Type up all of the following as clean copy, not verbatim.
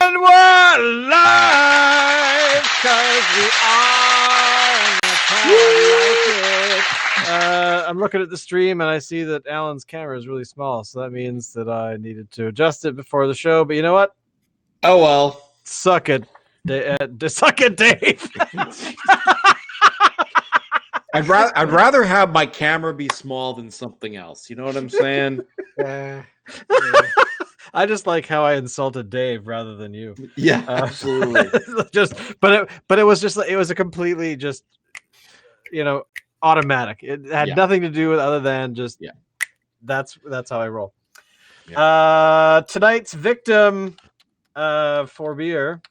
And we're live because we are. And that's how I like it. I'm looking at the stream and I see that Alan's camera is really small, so that means that I needed to adjust it before the show. But you know what? Oh well. Suck it, suck it, Dave. I'd rather have my camera be small than something else. You know what I'm saying? I just like how I insulted Dave rather than you. Yeah, absolutely. But it was just it was a completely just automatic. It had nothing to do with other than just that's how I roll. Yeah. Tonight's victim for beer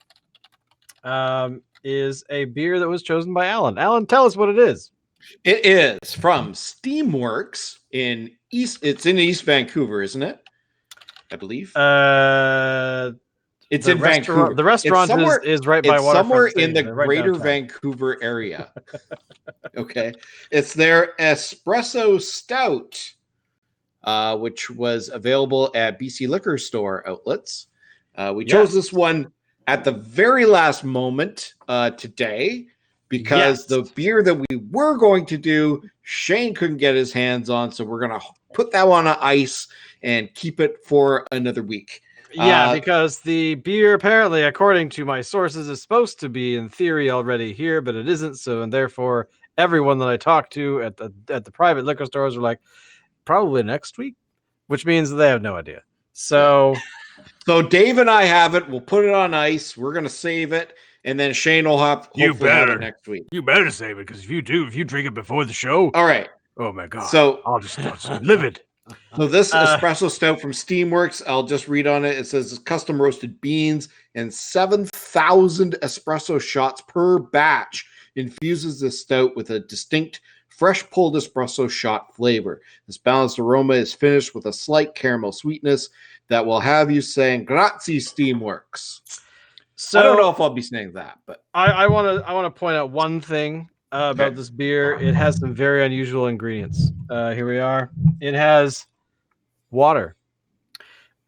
is a beer that was chosen by Alan. Alan, tell us what it is. It is from Steamworks in It's in East Vancouver, isn't it? I believe. It's in Vancouver. The restaurant is right by Waterfront somewhere Station, in the right greater downtown. Vancouver area. Okay. It's their Espresso Stout, which was available at BC Liquor Store outlets. We chose this one at the very last moment today because the beer that we were going to do, Shane couldn't get his hands on, so we're going to put that one on ice and keep it for another week. Yeah, because the beer, apparently, according to my sources, is supposed to be in theory already here, but it isn't. So, and therefore, everyone that I talked to at the private liquor stores are like, probably next week, which means they have no idea. So, Dave and I have it. We'll put it on ice. We're gonna save it, and then Shane will have it next week. You better save it because if you drink it before the show. All right. Oh my god. So I'll just live it. So this espresso stout from Steamworks, I'll just read on it. It says custom roasted beans and 7,000 espresso shots per batch infuses this stout with a distinct fresh pulled espresso shot flavor. This balanced aroma is finished with a slight caramel sweetness that will have you saying "Grazie, Steamworks." So I don't know if I'll be saying that, but I want to point out one thing about this beer. It has some very unusual ingredients. Here we are. It has water.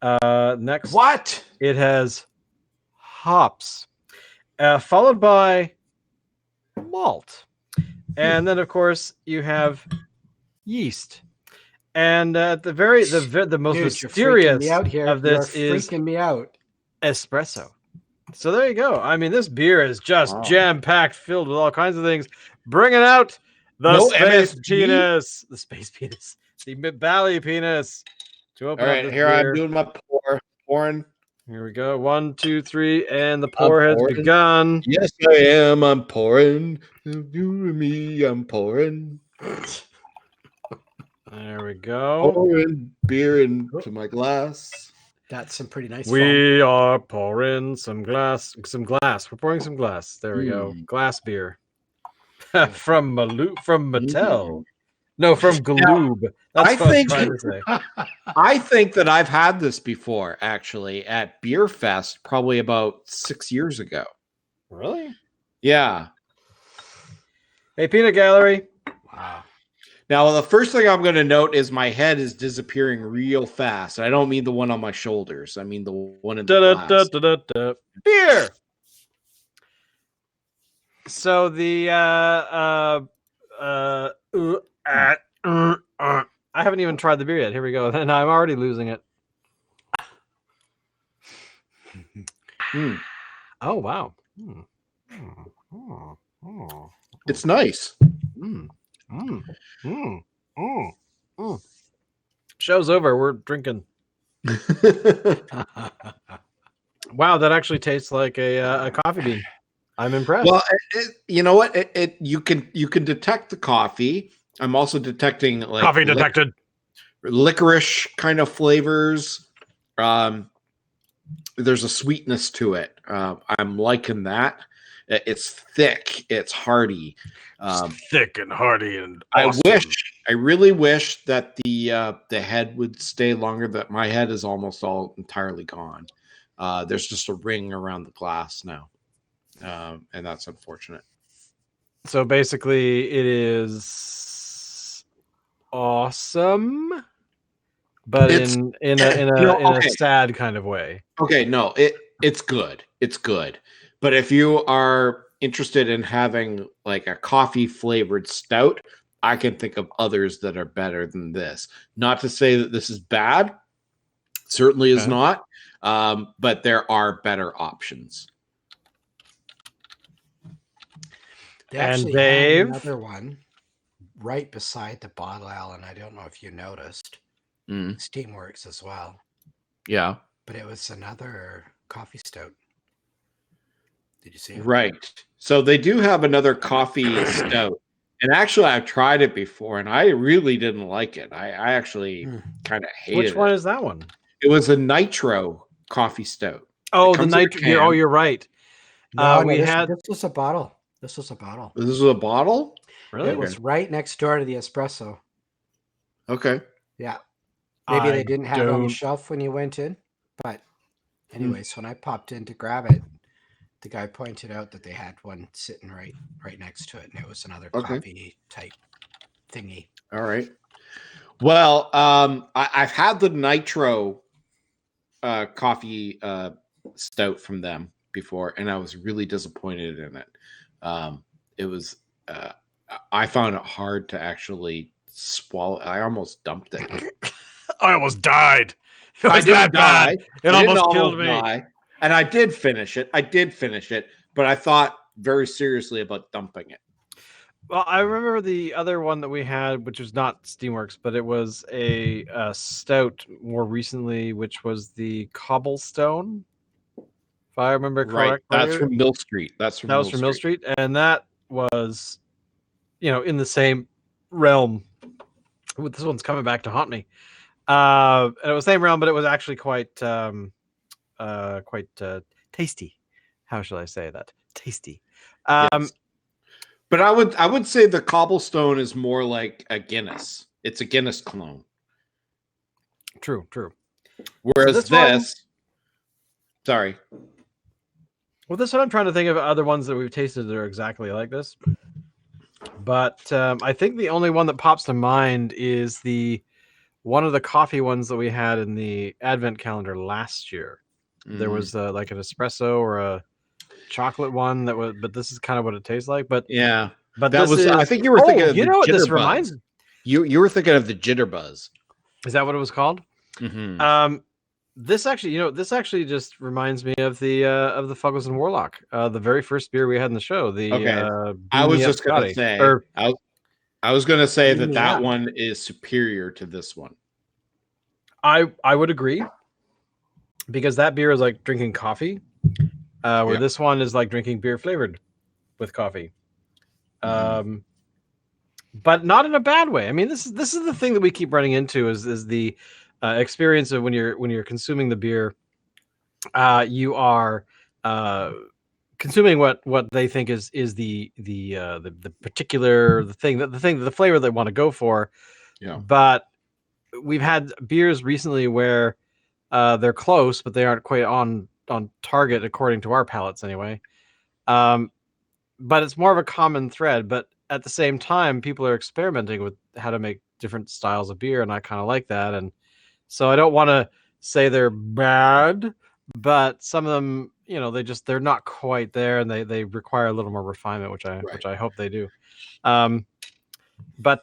Next, what? It has hops, followed by malt, and then of course you have yeast. And the most mysterious of this is freaking me out. Espresso. So there you go. I mean, this beer is just jam-packed, filled with all kinds of things, bringing out the space penis, the Bally penis. To open all right, here beer. I'm doing my pouring. Here we go. 1, 2, 3, and the pour has begun. Yes, I am. I'm pouring. You and me, I'm pouring. There we go. Pouring beer into my glass. That's some pretty nice. We are pouring some glass. We're pouring some glass. There we go. Glass beer from Mattel. No, from Galoob. That's what I'm trying to say. I think that I've had this before, actually, at Beer Fest, probably about 6 years ago. Really? Yeah. Hey, Peanut Gallery. Wow. Now, the first thing I'm going to note is my head is disappearing real fast. I don't mean the one on my shoulders. I mean the one in the glass. Beer. So the I haven't even tried the beer yet. Here we go. And I'm already losing it. Oh wow. It's nice. Show's over. We're drinking. Wow, that actually tastes like a coffee bean. I'm impressed. Well, you know what? You can detect the coffee. I'm also detecting like coffee detected licorice kind of flavors. There's a sweetness to it. I'm liking that. It's thick. It's hearty. Thick and hearty and awesome. I really wish that the head would stay longer. That my head is almost all entirely gone. There's just a ring around the glass now, and that's unfortunate. So basically, it is awesome, but in a sad kind of way. Okay, no, It's good. It's good. But if you are interested in having like a coffee flavored stout, I can think of others that are better than this. Not to say that this is bad, certainly is not, but there are better options. They And actually Dave? had another one right beside the bottle, Alan. I don't know if you noticed. Steamworks as well. Yeah. But it was another coffee stout. Did you see it? Right. So they do have another coffee stout. And actually, I've tried it before, and I really didn't like it. I actually kind of hated it. Which one is that one? It was a nitro coffee stout. Oh, the nitro. You're right. No, we this, had. This was a bottle. This was a bottle. This is a bottle? Really? It was right next door to the espresso. Okay. Yeah. Maybe they didn't have it on the don't- shelf when you went in. But anyways, when I popped in to grab it, the guy pointed out that they had one sitting right next to it, and it was another coffee type thingy. All right. Well, I've had the nitro coffee stout from them before, and I was really disappointed in it. It was I found it hard to actually swallow. I almost dumped it. I almost died. It I was didn't that bad. die. It I didn't almost killed me. die. And I did finish it. But I thought very seriously about dumping it. Well, I remember the other one that we had, which was not Steamworks, but it was a stout more recently, which was the Cobblestone, if I remember correctly. That's from Mill Street. That was from Mill Street, and that was, in the same realm. Ooh, this one's coming back to haunt me. And it was the same realm, but it was actually quite tasty. How shall I say that? Tasty. Yes. But I would say the Cobblestone is more like a Guinness. It's a Guinness clone. True. Whereas sorry. Well, this one I'm trying to think of other ones that we've tasted that are exactly like this. But I think the only one that pops to mind is one of the coffee ones that we had in the Advent calendar last year. There was like an espresso or a chocolate one but this is kind of what it tastes like. But yeah, but that was. I think you were thinking of the what this Jitterbuzz. reminds me. You were thinking of the Jitterbuzz. Is that what it was called? Mm-hmm. This actually just reminds me of the Fuggles and Warlock, the very first beer we had in the show. I was just going to say, I was going to say that one is superior to this one. I would agree, because that beer is like drinking coffee, where this one is like drinking beer flavored with coffee. But not in a bad way. I mean, this is the thing that we keep running into is the experience of when you're consuming the beer, you are consuming what they think is the particular the flavor they want to go for. Yeah. But we've had beers recently where they're close, but they aren't quite on target according to our palates anyway. But it's more of a common thread. But at the same time, people are experimenting with how to make different styles of beer, and I kind of like that. And so I don't want to say they're bad, but some of them, they're not quite there, and they require a little more refinement, which I hope they do. But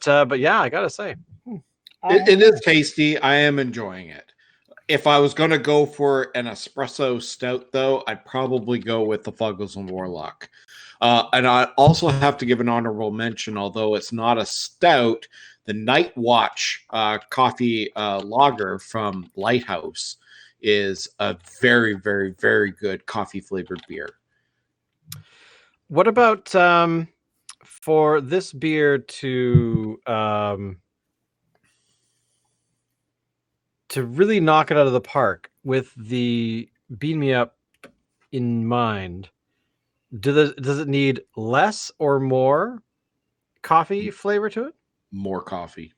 yeah, I gotta say, it is tasty. I am enjoying it. If I was going to go for an espresso stout, though, I'd probably go with the Fuggles and Warlock. And I also have to give an honorable mention, although it's not a stout, the Night Watch coffee lager from Lighthouse is a very, very, very good coffee flavored beer. What about for this beer to really knock it out of the park with the Bean Me Up in mind? Does it need less or more coffee flavor to it? More coffee.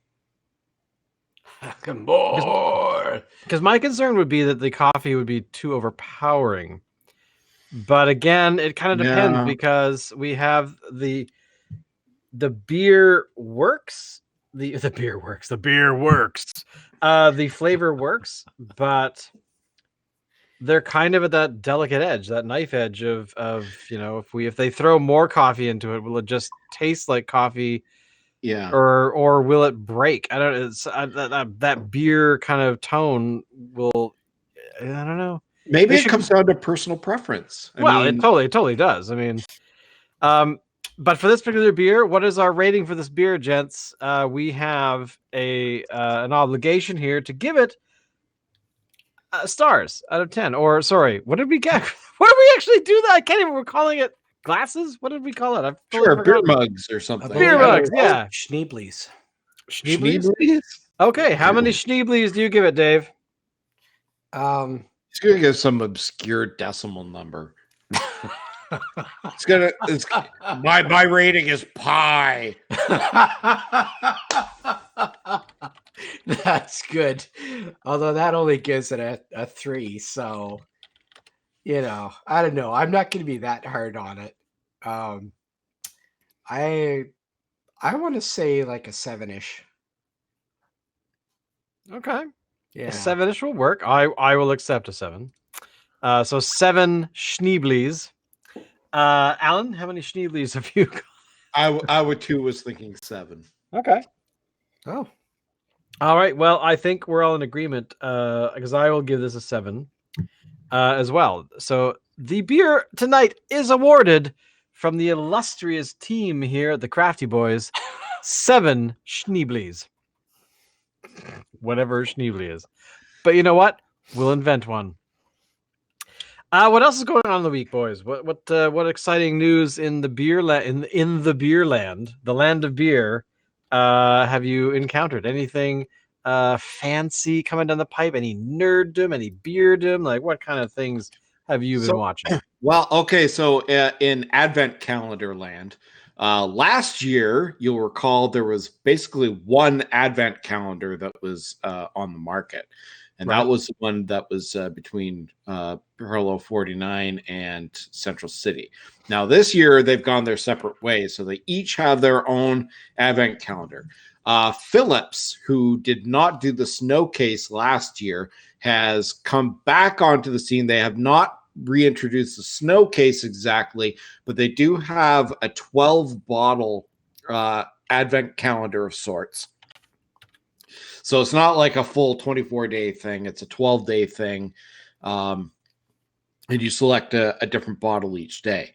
More. Because my concern would be that the coffee would be too overpowering. But again, it kind of depends, because we have the beer works. The beer works. The beer works. The flavor works, but they're kind of at that delicate edge, that knife edge of if they throw more coffee into it, will it just taste like coffee? Yeah. Or will it break? I don't. It's that beer kind of tone will. I don't know. Maybe it comes down to personal preference. It totally does. I mean, but for this particular beer, what is our rating for this beer, gents? We have an obligation here to give it stars out of 10. Or sorry, what did we get? What did we actually do? That I can't even. We're calling it glasses. What did we call it? I've totally beer mugs or something. Beer mugs, yeah. Schneeblies. Okay, how many Schneeblies do you give it, Dave? He's gonna give some obscure decimal number. My rating is pi. That's good. Although that only gives it a 3, so I don't know. I'm not going to be that hard on it. I want to say like a 7-ish. Okay. Yeah. A 7-ish will work. I will accept a 7. So 7 Schneeblies. Alan, how many Schneeblies have you got? I would too. Was thinking 7. Okay. Oh. All right. Well, I think we're all in agreement because I will give this a 7 as well. So the beer tonight is awarded from the illustrious team here at the Crafty Boys 7 Schneeblies. Whatever Schneebly is. But you know what? We'll invent one. What else is going on in the week, boys? What exciting news in the beer in the beer land, the land of beer, have you encountered? Anything fancy coming down the pipe? Any nerddom? Any beerdom? Like what kind of things have you been watching? Well, okay, so in Advent calendar land, last year you'll recall there was basically one Advent calendar that was on the market. And that was the one that was between Parallel 49 and Central City. Now, this year, they've gone their separate ways. So they each have their own Advent calendar. Phillips, who did not do the snow case last year, has come back onto the scene. They have not reintroduced the snow case exactly, but they do have a 12-bottle Advent calendar of sorts. So it's not like a full 24-day thing. It's a 12-day thing. And you select a different bottle each day.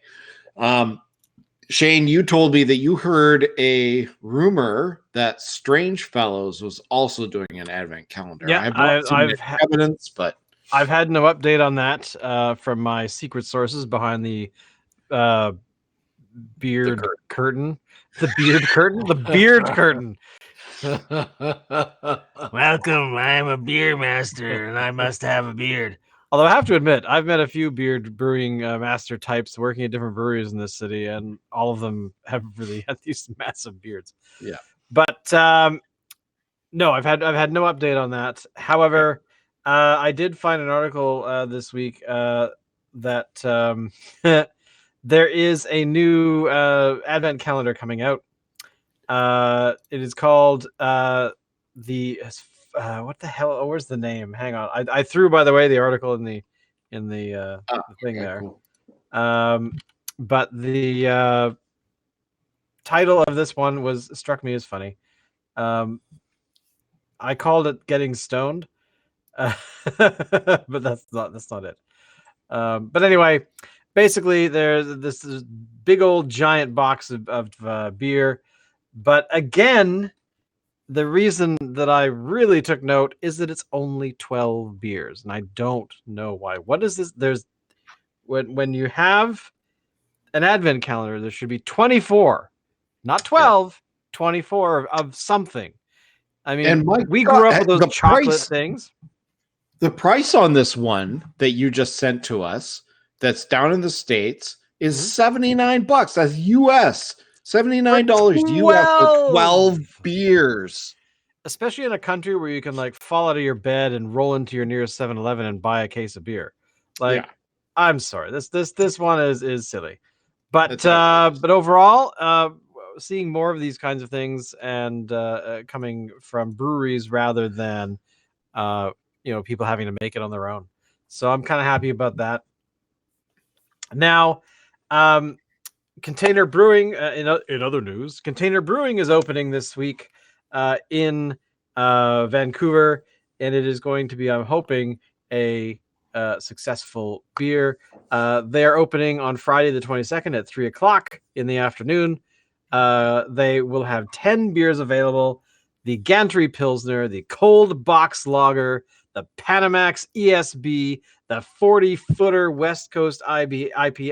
Shane, you told me that you heard a rumor that Strange Fellows was also doing an Advent calendar. Yeah, I have not seen evidence, but I've had no update on that from my secret sources behind the beard curtain. The beard curtain? The beard curtain. Welcome, I'm a beer master and I must have a beard. Although I have to admit, I've met a few beard brewing master types working at different breweries in this city, and all of them have really had these massive beards. Yeah. But no, I've had no update on that. However, I did find an article this week that there is a new Advent calendar coming out. It is called what the hell? Oh, where's the name? Hang on. I threw, by the way, the article in the thing there. Cool. But the title of this one struck me as funny. I called it "Getting Stoned," but that's not it. But anyway, basically, there's this big old giant box of beer. But again, the reason that I really took note is that it's only 12 beers, and I don't know why. What is this? There's when you have an Advent calendar, there should be 24, not 12, 24 of something. I mean, we grew up with those chocolate things. The price on this one that you just sent to us, that's down in the States, is $79. That's US. $79 US for 12 beers. Especially in a country where you can like fall out of your bed and roll into your nearest 7-Eleven and buy a case of beer. Like, I'm sorry, this one is silly. But overall, seeing more of these kinds of things and coming from breweries rather than people having to make it on their own. So I'm kind of happy about that. Now, Container Brewing, in other news, Container Brewing is opening this week in Vancouver, and it is going to be, I'm hoping, a successful beer. They are opening on Friday the 22nd at 3 o'clock in the afternoon. They will have 10 beers available: the Gantry Pilsner, the Cold Box Lager, the Panamax ESB, the 40-footer West Coast IPA,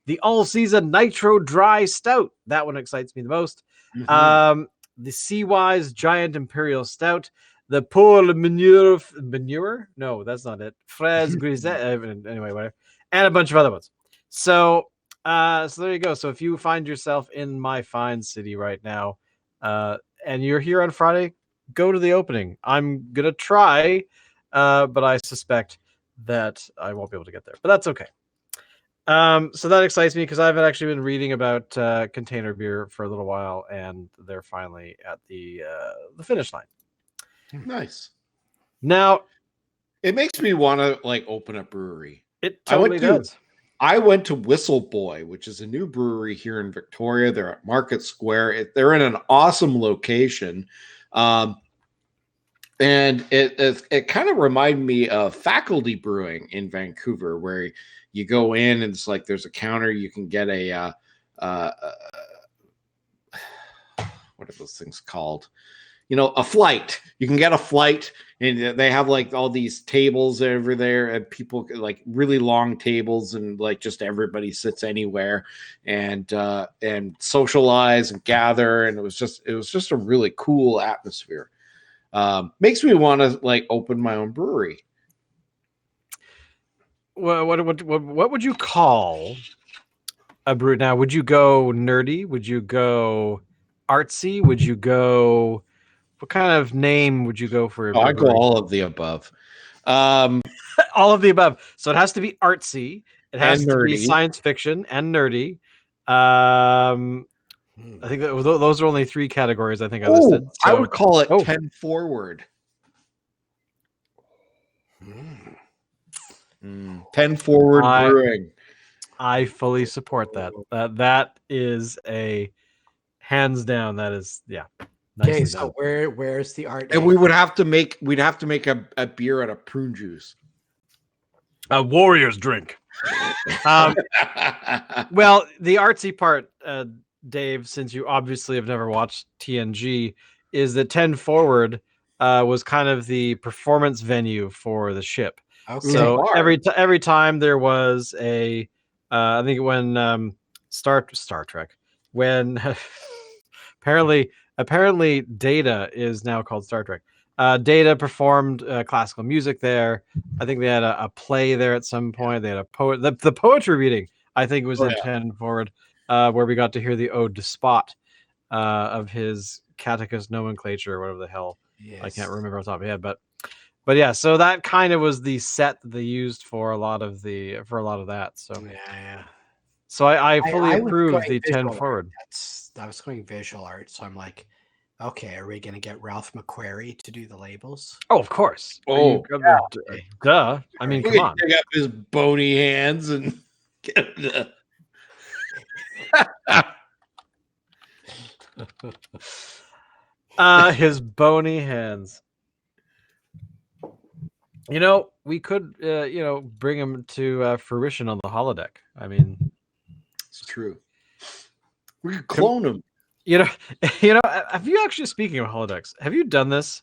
the all-season Nitro Dry Stout. That one excites me the most. The Seawise Giant Imperial Stout, the Paul Manure? No, that's not it. Fraise Grisette. Anyway, whatever. And a bunch of other ones. So there you go. So if you find yourself in my fine city right now, and you're here on Friday, go to the opening. I'm gonna try, but I suspect that I won't be able to get there. But that's okay. So that excites me because I've actually been reading about Container Beer for a little while, and they're finally at the finish line. Nice. Now, it makes me want to like open a brewery. It totally does. I went to Whistle Boy, which is a new brewery here in Victoria. They're at Market Square. They're in an awesome location. And it kind of reminded me of Faculty Brewing in Vancouver, where you go in and it's like there's a counter. You can get a what are those things called? A flight. You can get a flight, and they have like all these tables over there, and people like really long tables, and like just everybody sits anywhere, and socialize and gather, and it was just a really cool atmosphere. Makes me want to like open my own brewery. Well, what would you call a brew? Now, would you go nerdy? Would you go artsy? Would you go? What kind of name would you go for? I go all of the above. All of the above. So it has to be artsy. It has to be science fiction and nerdy. I think those are only 3 categories. I think I listed. So, I would call it 10 forward. 10 forward brewing. I fully support that. That is a hands down. That is Okay, so where's the art? And we'd have to make a beer out of prune juice. A warrior's drink. Well, the artsy part, Dave, since you obviously have never watched TNG, is that 10 Forward was kind of the performance venue for the ship. Okay. So every time there was a, I think when Star Trek, when apparently Data is now called Star Trek. Data performed classical music there. I think they had a play there at some point. They had a poet. The poetry reading, I think, was in 10 Forward, where we got to hear the Ode to Spot of his Catechus nomenclature, or whatever the hell. Yes. I can't remember off the top of my head, but yeah. So that kind of was the set that they used for a lot of that. So yeah. So I fully approve the 10 Forward. I was going visual art, so I'm like, okay, are we going to get Ralph McQuarrie to do the labels? Oh, of course. Oh, yeah. Duh. I mean, come on. Take up his bony hands and get the... his bony hands. We could, bring him to fruition on the holodeck. I mean, it's true. We could clone him. Have you actually, speaking of holodecks, have you done this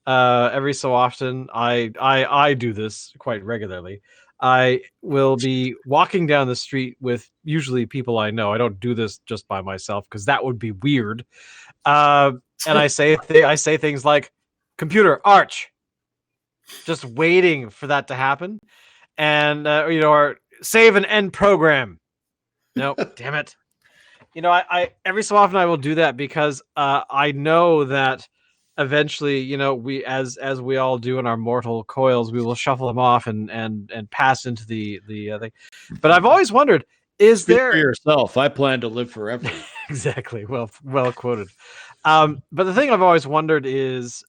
every so often? I do this quite regularly. I will be walking down the street with usually people I know. I don't do this just by myself because that would be weird. And I say things like "computer arch," just waiting for that to happen, and or save and end program. Nope, damn it. I every so often I will do that because I know that eventually, we as we all do in our mortal coils, we will shuffle them off and pass into the thing. But I've always wondered, is Speak there for yourself? I plan to live forever. Exactly. Well quoted. But the thing I've always wondered is,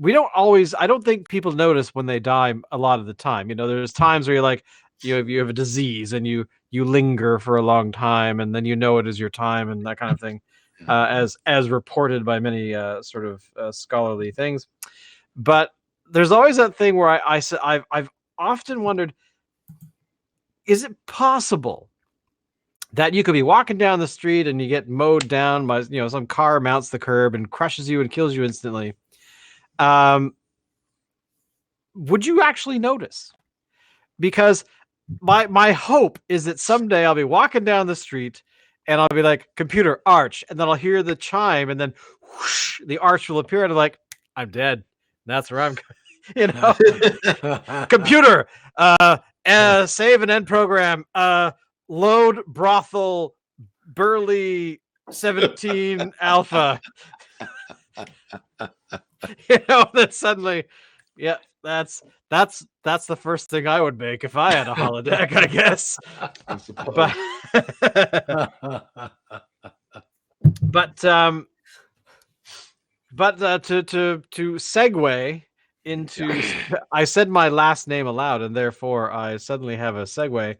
we don't always. I don't think people notice when they die a lot of the time. You know, there's times where you're like, you have a disease and you linger for a long time, and then you know it is your time and that kind of thing, as reported by many sort of scholarly things. But there's always that thing where I've often wondered, is it possible that you could be walking down the street and you get mowed down by, you know, some car mounts the curb and crushes you and kills you instantly? Would you actually notice? Because my hope is that someday I'll be walking down the street and I'll be like, computer arch, and then I'll hear the chime, and then whoosh, the arch will appear, and I'm like, I'm dead. That's where I'm, you know. Computer, save and end program. Load brothel Burley 17 alpha. You know, that suddenly, yeah, that's the first thing I would make if I had a holodeck, I guess. But to segue into, I said my last name aloud, and therefore I suddenly have a segue.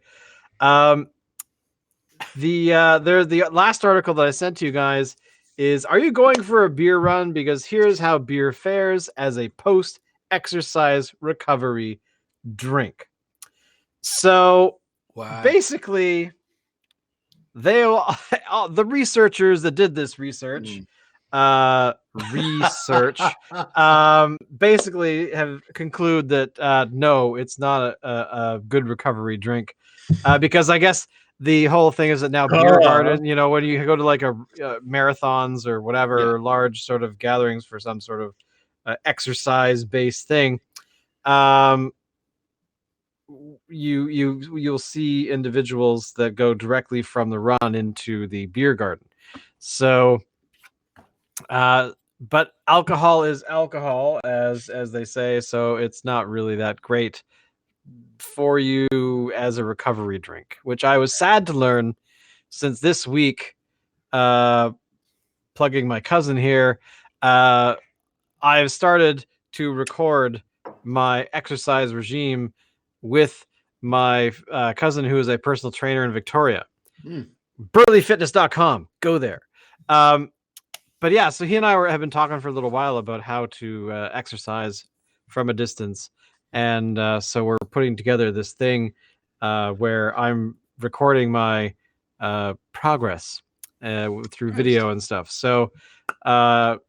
The last article that I sent to you guys is, are you going for a beer run? Because here's how beer fares as a post-exercise recovery drink. So basically, the researchers that did this research basically have concluded that no, it's not a good recovery drink, because I guess the whole thing is that now beer garden, you know, when you go to like a marathons or whatever, large sort of gatherings for some sort of exercise based thing, you'll see individuals that go directly from the run into the beer garden. So but alcohol is alcohol, as they say, so it's not really that great for you as a recovery drink, which I was sad to learn, since this week, plugging my cousin here, I've started to record my exercise regime with my cousin, who is a personal trainer in Victoria. Burleyfitness.com, go there. But yeah, so he and I have been talking for a little while about how to exercise from a distance. And so we're putting together this thing where I'm recording my progress through video and stuff. So the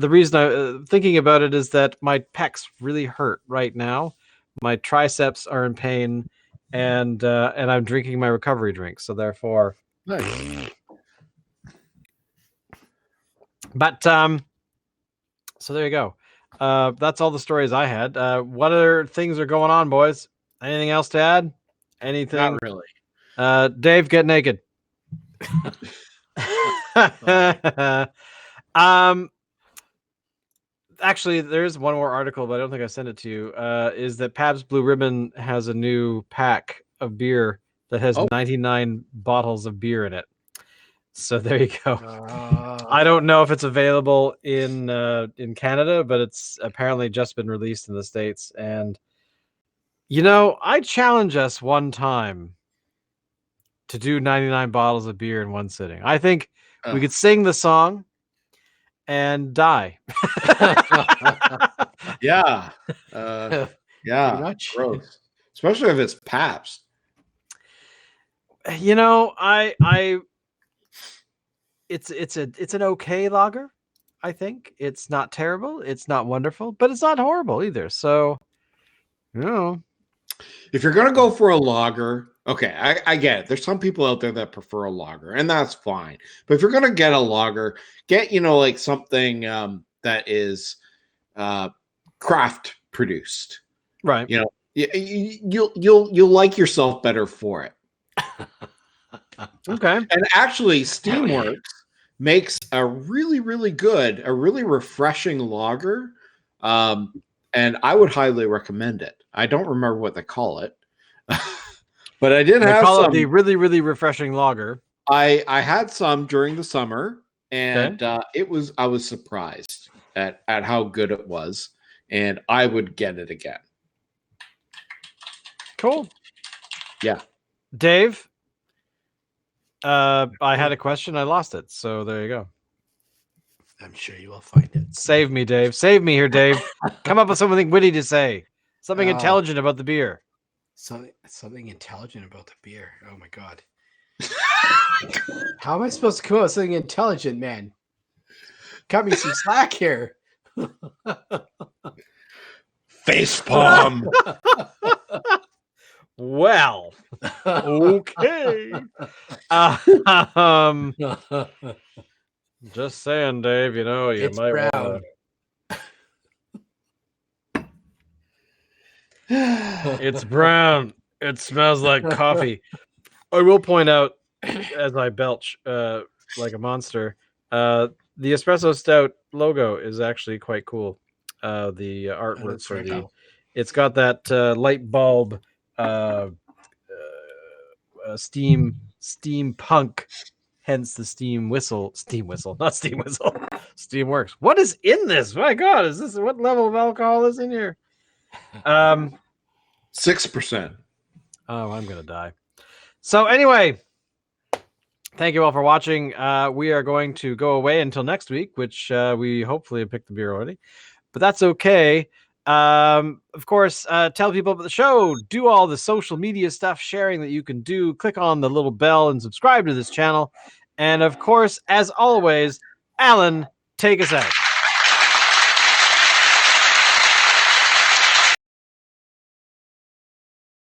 reason I'm thinking about it is that my pecs really hurt right now. My triceps are in pain, and I'm drinking my recovery drink. So therefore, nice. But so there you go. That's all the stories I had. What other things are going on, boys? Anything else to add? Anything? Not really. Dave, get naked. Actually, there's one more article, but I don't think I sent it to you. Is that Pabst Blue Ribbon has a new pack of beer that has 99 bottles of beer in it. So there you go. I don't know if it's available in Canada, but it's apparently just been released in the States. And you know, I challenge us one time to do 99 bottles of beer in one sitting. I think we could sing the song and die. Yeah. Gross. Especially if it's Pabst. You know, it's an okay lager. I think it's not terrible, it's not wonderful, but it's not horrible either. So, you know, if you're gonna go for a lager, okay, I get it. There's some people out there that prefer a lager, and that's fine. But if you're gonna get a lager, get, you know, like something that is craft produced, right? You know, you'll like yourself better for it. Okay. And actually, Steamworks makes a really, really good, a really refreshing lager. And I would highly recommend it. I don't remember what they call it, but I did have call some. It the really, really refreshing lager. I had some during the summer, and I was surprised. at how good it was, and I would get it again. Cool. Yeah. Dave, I had a question. I lost it. So there you go. I'm sure you will find it. Save me, Dave. Save me here, Dave. Come up with something witty to say. Something intelligent about the beer. Something intelligent about the beer. Oh my god. How am I supposed to come up with something intelligent, man? Cut me some slack here. Facepalm. Well, okay. Just saying, Dave. You know, you It's might brown. want to. It's brown. It smells like coffee. I will point out, as I belch like a monster, the Espresso Stout logo is actually quite cool. The artwork for the, it's got that light bulb, steampunk, hence the steam whistle, not steam whistle, Steamworks. What is in this? My God, is this, what level of alcohol is in here? 6%. Oh, I'm gonna die. So anyway, thank you all for watching. We are going to go away until next week, which we hopefully have picked the beer already, but that's okay. Of course, tell people about the show, do all the social media stuff, sharing that you can do, click on the little bell and subscribe to this channel. And of course, as always, Alan, take us out.